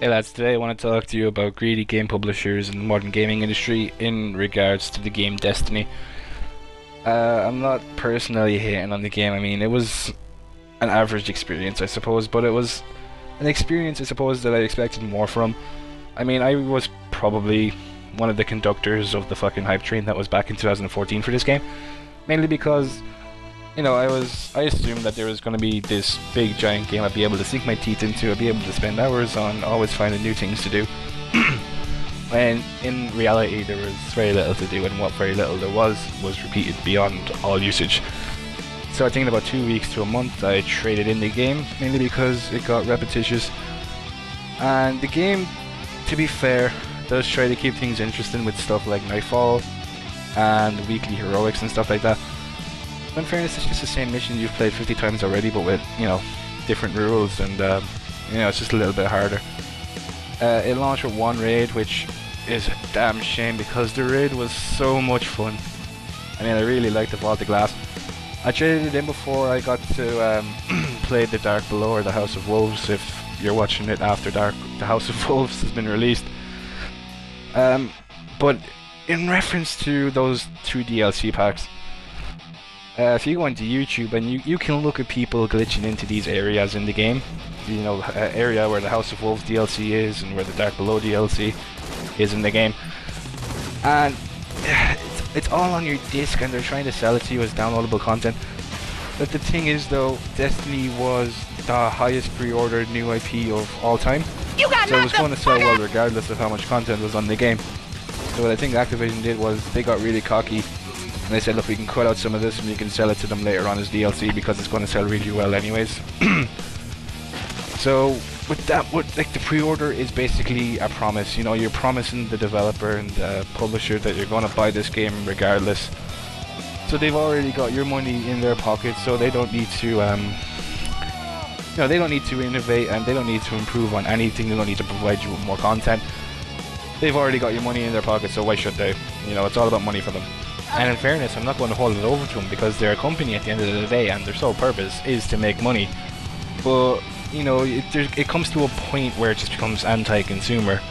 Hey lads, today I want to talk to you about greedy game publishers and the modern gaming industry in regards to the game Destiny. I'm not personally hating on the game. I mean, it was an average experience, I suppose, but it was an experience, I suppose, that I expected more from. I mean, I was probably one of the conductors of the fucking hype train that was back in 2014 for this game, mainly because I assumed that there was going to be this big giant game I'd be able to sink my teeth into, I'd be able to spend hours on, always finding new things to do. When in reality there was very little to do, and what very little there was repeated beyond all usage. So I think in about 2 weeks to a month I traded in the game, mainly because it got repetitious. And the game, to be fair, does try to keep things interesting with stuff like Nightfall and weekly heroics and stuff like that. In fairness, it's just the same mission you've played 50 times already, but with, different rules, and, it's just a little bit harder. It launched with one raid, which is a damn shame because the raid was so much fun. I mean, I really liked the Vault of Glass. I traded it in before I got to play the Dark Below or the House of Wolves. If you're watching it after the House of Wolves has been released. But in reference to those two DLC packs, if you go into YouTube and you can look at people glitching into these areas in the game, area where the House of Wolves DLC is and where the Dark Below DLC is in the game, and it's all on your disc and they're trying to sell it to you as downloadable content. But the thing is though, Destiny was the highest pre-ordered new IP of all time, so it was going to sell well regardless of how much content was on the game. So what I think Activision did was they got really cocky and they said, look, we can cut out some of this and we can sell it to them later on as DLC because it's going to sell really well anyways. So with that, the pre-order is basically a promise. You're promising the developer and the publisher that you're going to buy this game regardless. So they've already got your money in their pocket, so they don't need to they don't need to innovate and they don't need to improve on anything. They don't need to provide you with more content. They've already got your money in their pocket, so why should they? It's all about money for them. And in fairness, I'm not going to hold it over to them because they're a company at the end of the day and their sole purpose is to make money. But, it comes to a point where it just becomes anti-consumer.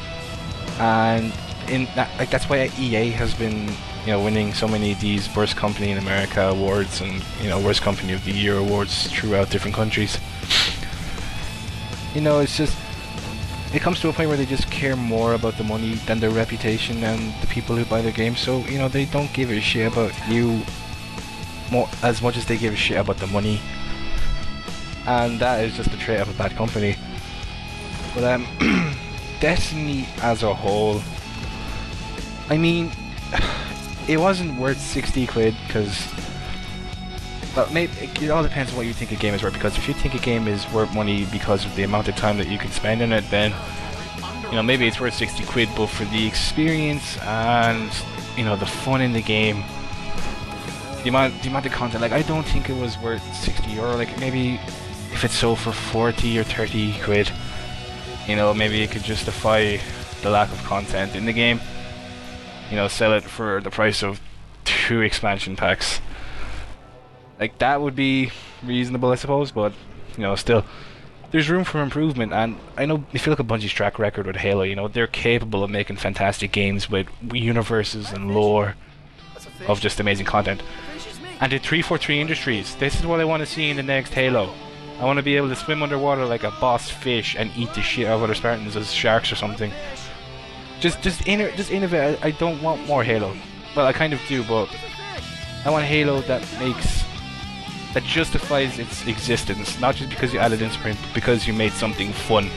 And that's why EA has been, winning so many of these Worst Company in America awards and, Worst Company of the Year awards throughout different countries. It's just, it comes to a point where they just care more about the money than their reputation and the people who buy their games. So, they don't give a shit about you as much as they give a shit about the money. And that is just a trait of a bad company. But, Destiny as a whole, I mean, it wasn't worth 60 quid because, well, maybe it all depends on what you think a game is worth, because if you think a game is worth money because of the amount of time that you can spend in it, then maybe it's worth 60 quid, but for the experience and the fun in the game, the amount of content, like, I don't think it was worth 60 euro. Like, maybe if it sold for 40 or 30 quid, maybe it could justify the lack of content in the game. Sell it for the price of 2 expansion packs. Like, that would be reasonable, I suppose, but, still, there's room for improvement. And I know, if you look at Bungie's track record with Halo, they're capable of making fantastic games with universes and lore of just amazing content. And to 343 Industries, this is what I want to see in the next Halo. I want to be able to swim underwater like a boss fish and eat the shit out of other Spartans as sharks or something. Just innovate. I don't want more Halo. Well, I kind of do, but I want Halo that justifies its existence, not just because you added in sprint, but because you made something fun.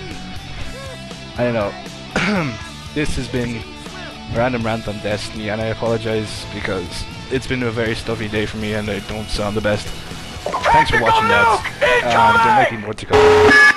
I don't know. This has been a random rant on Destiny, and I apologize because it's been a very stuffy day for me and I don't sound the best. Thanks for watching that, and there might be more to come.